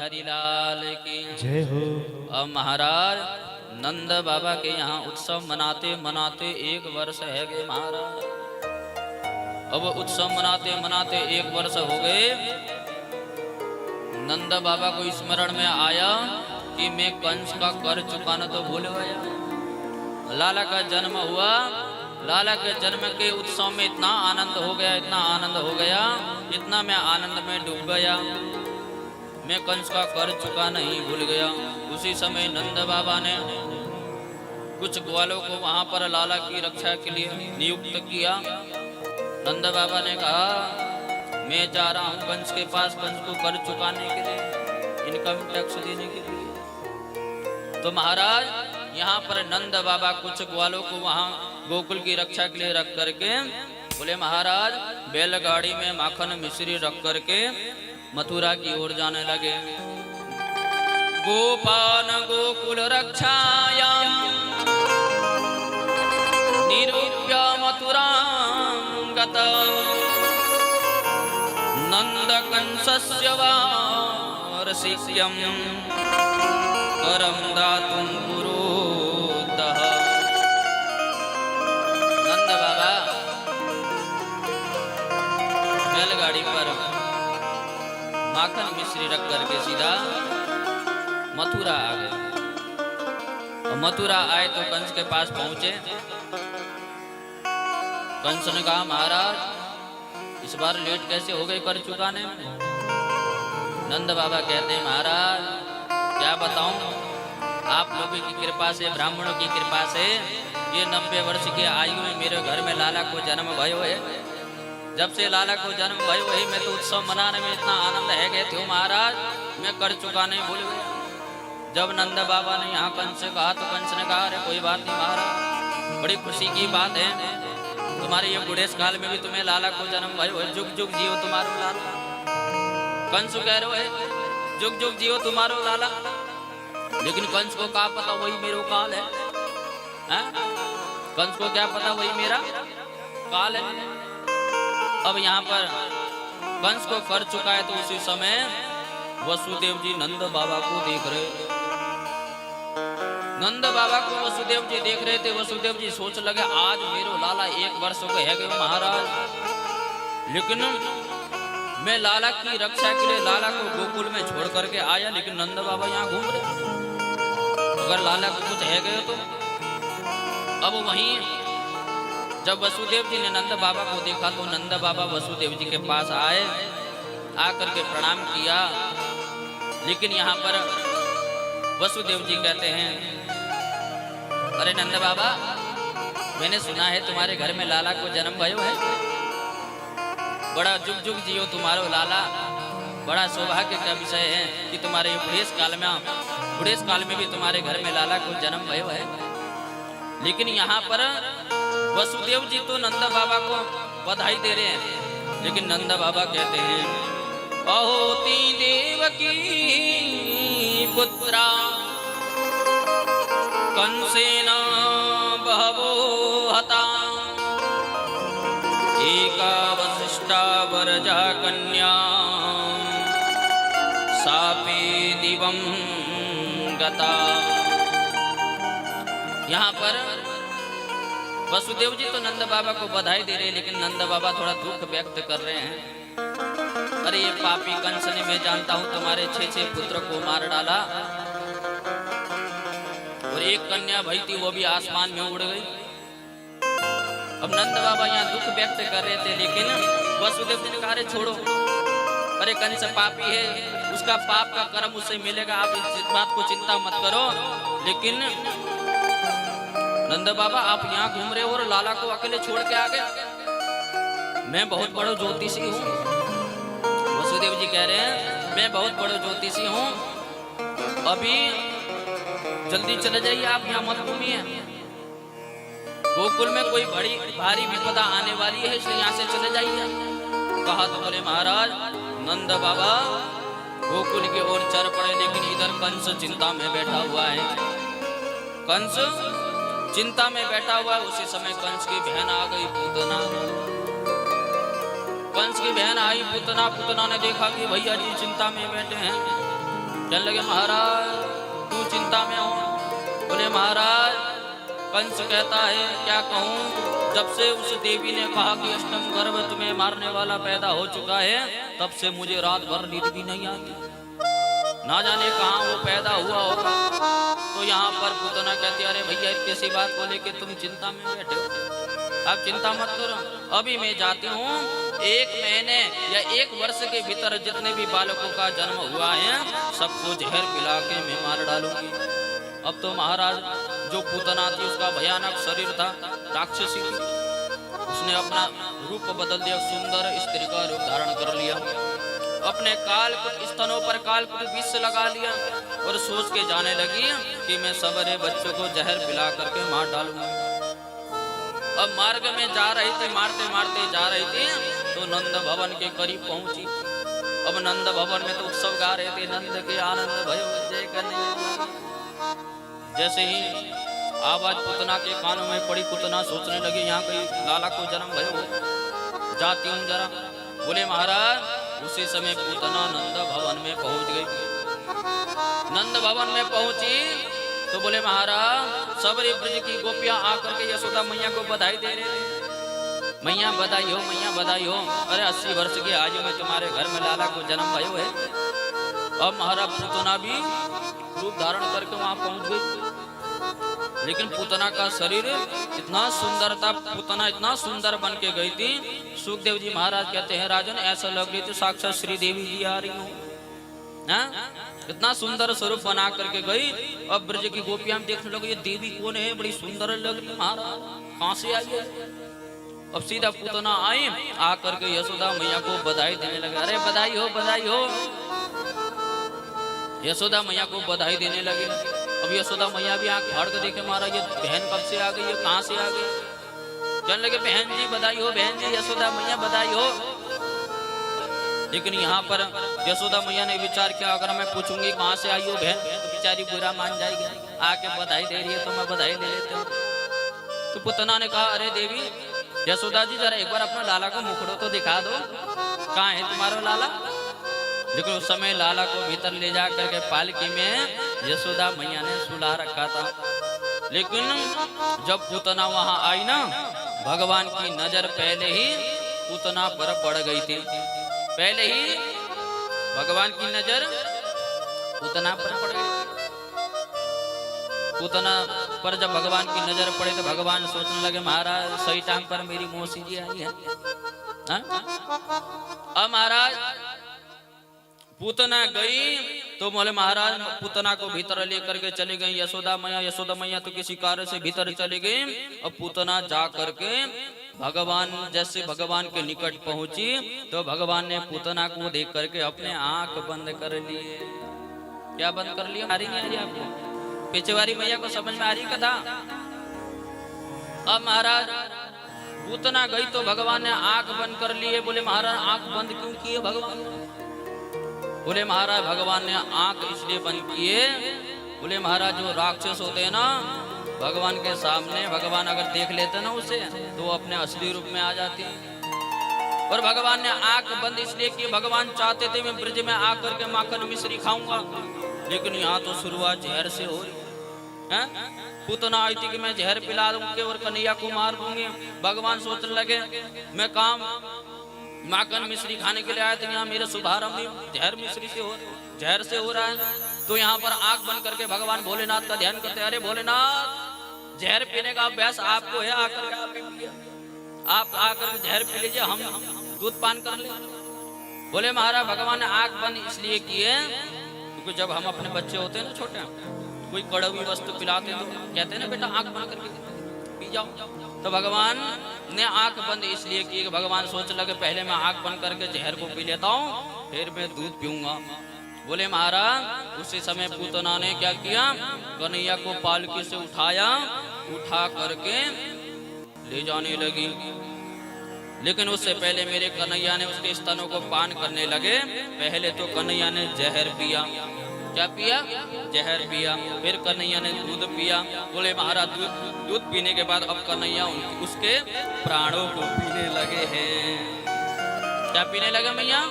बिहारी लाल की जय हो। अब महाराज नंद बाबा के यहाँ उत्सव मनाते मनाते एक वर्ष है गए महाराज। अब उत्सव मनाते मनाते एक वर्ष हो गए। नंद बाबा को स्मरण में आया कि मैं कंस का कर चुकाना तो भूल गया। लाला का जन्म हुआ, लाला के जन्म के उत्सव में इतना आनंद हो गया, इतना आनंद हो गया, इतना मैं आनंद में डूब गया, मैं कंस का कर चुका नहीं भूल गया। उसी समय नंद बाबा ने कुछ ग्वालों को वहां पर लाला की रक्षा के लिए नियुक्त किया। नंद बाबा ने कहा मैं जा रहा हूं कंस के पास, कंस को कर चुकाने के लिए, इनकम टैक्स देने के लिए। तो महाराज यहाँ पर नंद बाबा कुछ ग्वालों को वहां गोकुल की रक्षा के लिए रख करके बोले महाराज बैलगाड़ी में माखन मिश्री रख करके मथुरा की ओर जाने लगे। गोपान गोकुल रक्षाया निरूप्य मथुरा गत नंद कंसस्य वारसिक्यं करम दातुं पुरोदः। नंद बाबा बैलगाड़ी पर माखन मिश्री रख करके सीधा मथुरा आ गए। और मथुरा आए तो कंस के पास पहुंचे। कंस ने कहा महाराज इस बार लेट कैसे हो गए कर चुकाने में। नंद बाबा कहते हैं महाराज क्या बताऊं, आप लोगों की कृपा से, ब्राह्मणों की कृपा से ये 90 वर्ष की आयु में मेरे घर में लाला को जन्म भयो है। जब से लाला को जन्म भयो है मैं तो उत्सव मनाने में इतना आनंद है गए थे महाराज, मैं कर चुका नहीं भूल गया। जब नंद बाबा ने यहाँ कंस से कहा तो कंस ने कहा अरे कोई बात नहीं महाराज, बड़ी खुशी की बात है, तुम्हारे ये बुढ़ेस काल में भी तुम्हें लाला को जन्म भयो है, जुग जुग जियो तुम्हारो लाला। कंस कह रहे है जुग जुग जियो तुम्हारो लाला, लेकिन कंस को क्या पता वही मेरो काल है, कंस को क्या पता वही मेरा काल है। अब यहाँ पर कंस को कर चुका है तो उसी समय वसुदेव जी नंद बाबा को देख रहे। नंद बाबा को वसुदेव जी देख रहे थे। वसुदेव जी सोच लगे आज मेरो लाला 1 वर्ष हो गए महाराज, लेकिन मैं लाला की रक्षा के लिए लाला को गोकुल में छोड़ करके आया, लेकिन नंद बाबा यहाँ घूम रहे, अगर लाला को कुछ है गए तो। अब वहीं जब वसुदेव जी ने नंद बाबा को देखा तो नंद बाबा वसुदेव जी के पास आए, आकर के प्रणाम किया। लेकिन यहाँ पर वसुदेव जी कहते हैं अरे नंद बाबा मैंने सुना है तुम्हारे घर में लाला को जन्म भयो है, बड़ा जुग जुग जियो तुम्हारो लाला, बड़ा सौभाग्य का विषय है कि तुम्हारे बुढ़ेस काल में भी तुम्हारे घर में लाला को जन्म भयो है। लेकिन यहाँ पर वसुदेव जी तो नंद बाबा को बधाई दे रहे हैं, लेकिन नंद बाबा कहते हैं अहोती देवकी पुत्रा कंसेन बहवो हता एका वसिष्ठा वरजा कन्या सापे दिवं गता। यहाँ पर वसुदेव जी तो नंद बाबा को बधाई दे रहे, लेकिन नंद बाबा थोड़ा दुख व्यक्त कर रहे हैं। अरे ये पापी कंस ने, मैं जानता हूं तुम्हारे 6 पुत्र को मार डाला और एक कन्या भई थी वो भी आसमान में उड़ गई। अब नंद बाबा यहाँ दुख व्यक्त कर रहे थे, लेकिन वसुदेव जी ने कहा अरे छोड़ो, अरे कंस पापी है, उसका पाप का कर्म उससे मिलेगा, आप इस बात को चिंता मत करो। लेकिन नंद बाबा आप यहाँ घूम रहे हो और लाला को अकेले छोड़ के आ गए, मैं बहुत बड़ा ज्योतिषी हूँ। वसुदेव जी कह रहे हैं मैं बहुत बड़ा ज्योतिषी हूँ, अभी जल्दी चले जाइए, आप यहाँ मत घूमिए, गोकुल में कोई बड़ी भारी विपदा आने वाली है, इसलिए यहाँ से चले जाइए। कहा तो बोले महाराज नंद बाबा गोकुल की ओर चल पड़े, लेकिन इधर कंस चिंता में बैठा हुआ है। कंस चिंता में बैठा हुआ है। उसी समय कंस की बहन आ गई पूतना। कंस की बहन आई पूतना। पूतना ने देखा कि भैया जी चिंता में बैठे हैं, कहने लगे महाराज तू चिंता में हो। बोले महाराज कंस कहता है क्या कहूँ, जब से उस देवी ने कहा कि अष्टम गर्भ तुम्हें मारने वाला पैदा हो चुका है, तब से मुझे रात भर नींद भी नहीं आती, ना जाने कहाँ वो पैदा हुआ होगा। तो यहाँ पर पूतना कहती अरे भैया इतनी सी बात को लेके तुम चिंता में बैठे हो, आप चिंता मत करो, अभी मैं जाती हूँ, 1 महीने या 1 वर्ष के भीतर जितने भी बालकों का जन्म हुआ है सबको जहर पिला के मैं मार डालूंगी। अब तो महाराज जो पूतना थी उसका भयानक शरीर था, राक्षसी थी, उसने अपना रूप बदल दिया, सुंदर स्त्री का रूप धारण कर लिया, अपने कालकुट स्तनों पर कालकुट विष लगा लिया और सोच के जाने लगी कि मैं सबरे बच्चों को जहर पिला करके मार डालूंगी। अब मार्ग में जा रही थी, मारते मारते जा रही थी तो नंद भवन के करीब पहुंची। अब नंद भवन में तो उत्सव गा रहे थे, नंद के आनंद भयो जय कन्हैया। जैसे ही आवाज पूतना के कानों में पड़ी, पूतना सोचने लगी यहाँ कहीं लाला को जन्म भयो, जाती हूँ जरा। बोले महाराज उसी समय पूतना नंद भवन में पहुंच गई। नंद भवन में पहुंची तो बोले महाराज सबरी ब्रज की गोपियां आकर के यशोदा मैया को बधाई दे रहे थे, मैया बधाई हो, मैया बधाई हो, अरे 80 वर्ष की आयु में तुम्हारे घर में लाला को जन्म भयो है। अब महाराज पूतना भी रूप धारण करके वहां पहुंच गई, लेकिन पूतना का शरीर इतना सुंदर था, पूतना इतना सुंदर बन के गई थी। सुखदेव जी महाराज कहते हैं राजन ऐसा लग रही थी साक्षात श्री देवी जी आ रही हो, इतना सुंदर स्वरूप बना करके गई। अब ब्रज की गोपियां देखने लगी ये देवी कौन है, बड़ी सुंदर लग रही महाराज, कहां से आई है। अब सीधा पूतना आई, आकर के यशोदा मैया को बधाई देने लगे, अरे बधाई हो, बधाई हो। यशोदा मैया को बधाई देने लगे। अब यशोदा मैया भी आंख फाड़ कर देखे महाराज ये बहन कब से आ गई है, कहां से आ गई। कहने लगे बहन जी बधाई हो, बहन जी यशोदा मैया बधाई हो। लेकिन यहाँ पर यशोदा मैया ने विचार किया अगर मैं पूछूंगी कहाँ से आई हो बहन तो बेचारी बुरा मान जाएगी, आके बधाई दे रही है तो मैं बधाई दे लेता हूँ। तो पूतना ने कहा अरे देवी यशोदा जी जरा एक बार अपना लाला को मुखड़ो तो दिखा दो, कहाँ है तुम्हारा लाला। लेकिन उस समय लाला को भीतर ले जा करके पालकी में यशोदा मैया ने सुला रखा था। लेकिन जब पूतना वहां आई ना, भगवान की नजर पहले ही पूतना पर पड़ गई थी, पहले ही भगवान की नजर पूतना पर पड़ गई। पूतना पर जब भगवान की नजर पड़े तो भगवान सोचने लगे महाराज सही टाइम पर मेरी मौसी जी आई है। अब महाराज पूतना गई तो बोले महाराज पूतना को भीतर लेकर के चली गई यशोदा मैया। यशोदा मैया तो किसी कार्य से भीतर चली गई। अब पूतना जा करके भगवान जैसे भगवान के निकट पहुंची तो भगवान ने पूतना को देख करके अपने आंख बंद कर लिए। क्या बंद कर लिया, आ रही नहीं आ रही आपको, पीछे वाली मैया को समझ में आ रही कथा। अब महाराज पूतना गई तो भगवान ने आंख बंद कर लिए। बोले महाराज आंख बंद क्यों किए भगवान। बोले महाराज भगवान ने आंख इसलिए बंद किए, बोले महाराज जो राक्षस होते हैं ना भगवान के सामने भगवान अगर देख लेते ना उसे तो वो अपने असली रूप में आ जाती है। और भगवान ने आंख बंद इसलिए कि भगवान चाहते थे मैं ब्रज में आकर के माखन मिश्री खाऊंगा, लेकिन यहाँ तो शुरुआत जहर से हो रही है। पूतना आई थी कि मैं जहर पिला दूंगी और कन्हैया को मार दूंगी। भगवान सोचने लगे मैं काम माखन मिश्री खाने के लिए आया था, यहाँ मेरे शुभारंभ जहर मिश्री से जहर से हो रहा है। तो यहाँ पर आंख बंद करके भगवान भोलेनाथ का ध्यान करते, अरे भोलेनाथ जहर पीने का अभ्यास आपको है, आप आकर जहर पी लीजिए, हम दूध पान कर ले। बोले महाराज भगवान ने आंख बंद इसलिए किए क्योंकि जब हम अपने बच्चे होते हैं ना छोटे, कोई कड़वी वस्तु पिलाते तो कहते हैं ना बेटा आंख बंद करके पी जाओ, तो भगवान ने आंख बंद इसलिए की कि भगवान सोच लगे पहले मैं आंख बंद करके जहर को पी लेता हूँ फिर मैं दूध पीऊंगा। बोले महाराज उसी समय पूतना ने क्या किया, कन्हैया को पालकी से उठाया, उठा करके ले जाने लगी। लेकिन उससे पहले मेरे कन्हैया ने उसके स्तनों को पान करने लगे। पहले तो कन्हैया ने जहर पिया, क्या पिया, जहर पिया। फिर कन्हैया ने दूध पिया। बोले महाराज दूध पीने के बाद अब कन्हैया उसके प्राणों को पीने लगे हैं। क्या पीने लगे मैया,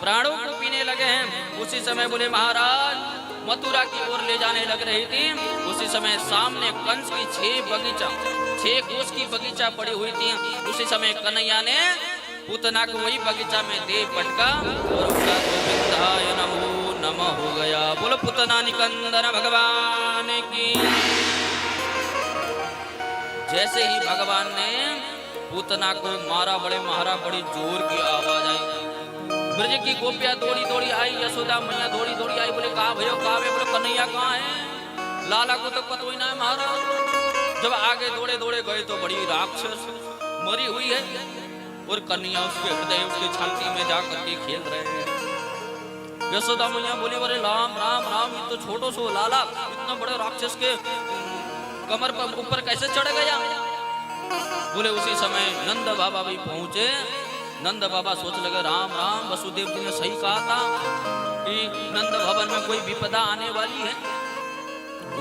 प्राणों को पीने लगे हैं। उसी समय बोले महाराज मथुरा की ओर ले जाने लग रही थी, उसी समय सामने कंस की 6 कोस की बगीचा पड़ी हुई थी। उसी समय कन्हैया ने पूतना को वही बगीचा में दे पटका और उसका गोविंदाय नमो नमः हो गया। बोलो पूतना निकंदन भगवान की। जैसे ही भगवान ने पूतना को मारा, बड़े महारा, बड़ी जोर की आवाज आई। ब्रज की गोपियां दौड़ी दौड़ी आई, यशोदा मैया दौड़ी दौड़ी आई। बोले कहा भयो, कहा भयो? बोले कन्हैया कहाँ है? लाला को तो पता ही ना है महाराज। जब आगे दौड़े दौड़े गए तो बड़ी राक्षस मरी हुई है और कन्हैया उसके हृदय, उसके छाती में जाकर के खेल रहे हैं। यशोदा मैया बोली बोले राम राम राम, ये तो छोटो सो लाला इतना बड़े राक्षस के कमर पर ऊपर कैसे चढ़ गया? बोले उसी समय नंद बाबा भी पहुंचे। नंद बाबा सोच लगे राम राम, वसुदेव जी ने सही कहा था कि नंद भवन में कोई विपदा आने वाली है।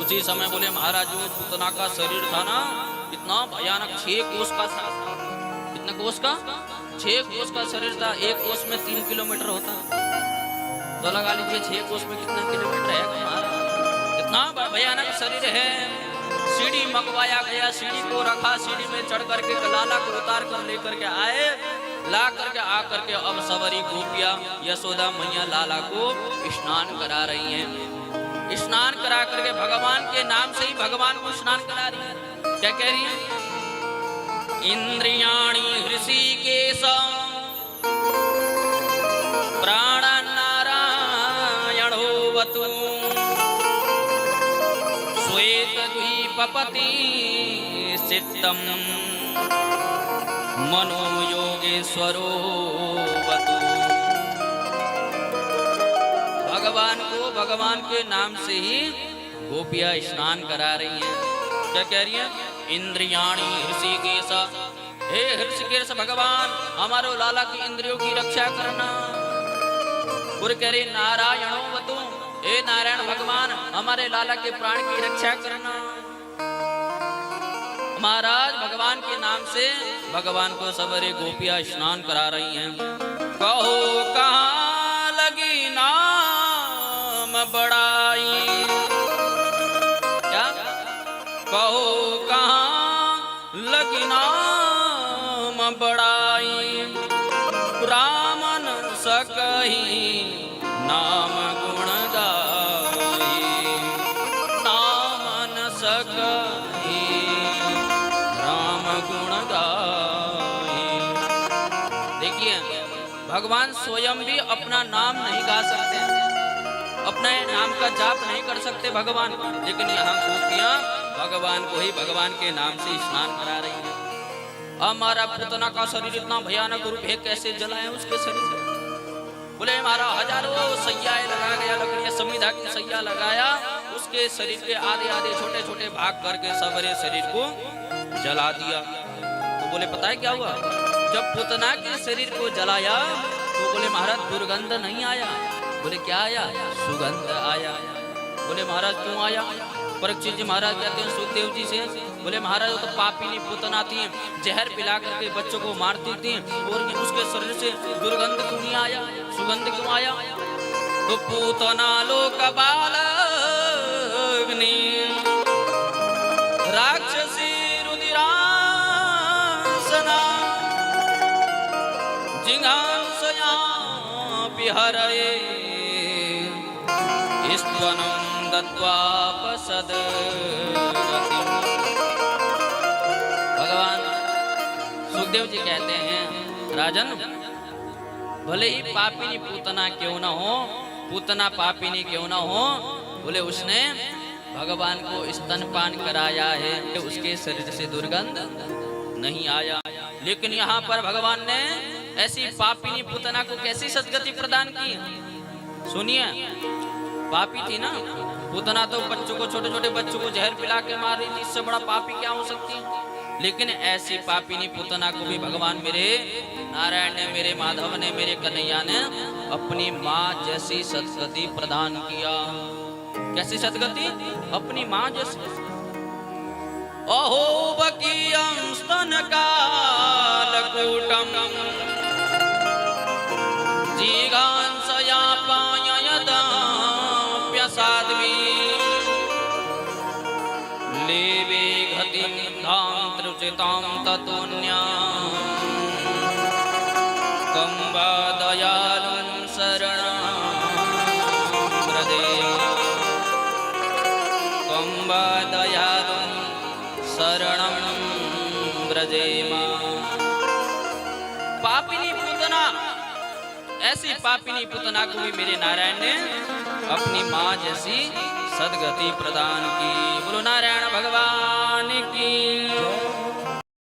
उसी समय बोले महाराज जो पूतना का शरीर था ना, इतना भयानक, 6 कोस का था। कितना कोस का? 6 कोस का शरीर था। 1 कोस में 3 किलोमीटर होता, तो लगा लीजिए 6 कोस में कितना किलोमीटर है महाराज। इतना भयानक शरीर है। सीढ़ी मंगवाया गया, सीढ़ी को रखा, सीढ़ी में चढ़ करके लाला को उतार कर लेकर के आए। ला करके आकर के अब सवरी गोपिया यशोदा मैया लाला को स्नान करा रही हैं। स्नान करा करके भगवान के नाम से ही भगवान को स्नान करा रही है। क्या कह रही है? इंद्रियाणि हृषिकेश प्राण नारायणो वतु श्वेत द्वीपपति सिद्धम मनोयोगेश्वरो वतु। भगवान को भगवान के नाम से ही गोपियां स्नान करा रही हैं। क्या कह रही हैं? इंद्रियाणि हृषिकेश, हे हृषिकेश भगवान हमारो लाला की इंद्रियों की रक्षा करना। और कह रही नारायणो वतु, हे नारायण भगवान हमारे लाला के प्राण की रक्षा करना। महाराज भगवान के नाम से भगवान को सवेरे गोपियां स्नान करा रही हैं। कहो कहाँ लगी नाम बड़ाई, क्या? कहो कहाँ लगी नाम बड़ाई, ब्राह्मण सकही नाम गुण गाई, नाम सकही गुण गाए। देखिए भगवान स्वयं भी अपना नाम नहीं गा सकते, अपने नाम का जाप नहीं कर सकते भगवान, लेकिन यहाँ गोपियां भगवान को ही भगवान के नाम से स्नान करा रही हैं। हमारा पूतना का शरीर इतना भयानक रूप है, कैसे जलाए उसके शरीर से? बोले हमारा हजारों सैया लगा गया, लकड़ियां समिधा की सैया लगाया, उसके शरीर के आधे आधे छोटे छोटे भाग करके सवेरे शरीर को जला दिया। तो बोले पता है क्या हुआ? जब पूतना के शरीर को जलाया तो बोले महाराज दुर्गंध नहीं आया। बोले क्या आया? सुगंध आया। बोले महाराज क्यों आया? परीक्षित जी महाराज कहते हैं सुखदेव जी से, बोले महाराज वो तो पापिनी पूतना थी, जहर पिला करके बच्चों को मारती थी, और उसके शरीर से दुर्गंध क्यों नहीं आया, सुगंध क्यों आया? तो पूतना लोक बाल राक्षसी रुदिरासना जिघांसया विहरये स्तवनं दत्वापसदगति। भगवान सुखदेव जी कहते हैं राजन भले ही पापिनी पूतना क्यों ना हो, पूतना पापिनी क्यों ना हो, बोले उसने भगवान को स्तनपान कराया है, उसके शरीर से दुर्गंध नहीं आया। लेकिन यहाँ पर भगवान ने ऐसी पापिनी पूतना को कैसी सद्गति प्रदान की? सुनिए, पापी थी ना पूतना, तो बच्चों को, छोटे छोटे बच्चों को जहर पिला के मार रही थी, इससे बड़ा पापी क्या हो सकती है? लेकिन ऐसी पापिनी पूतना को भी भगवान मेरे नारायण ने, मेरे माधव ने, मेरे कन्हैया ने अपनी माँ जैसी सद्गति प्रदान किया। कैसी सद्गति? अपनी माँ जैसी। अहो बकीयं स्तनकालकूटं जिघांसया पाययदाप्यसाद् पितां ततोऽन्यां कं वा दयालुं शरणं व्रजेम कं वा दयालुं शरणं व्रजेम। पापिनी पूतना, ऐसी पापिनी पूतना को भी मेरे नारायण ने अपनी माँ जैसी सदगति प्रदान की। बोलो नारायण भगवान की।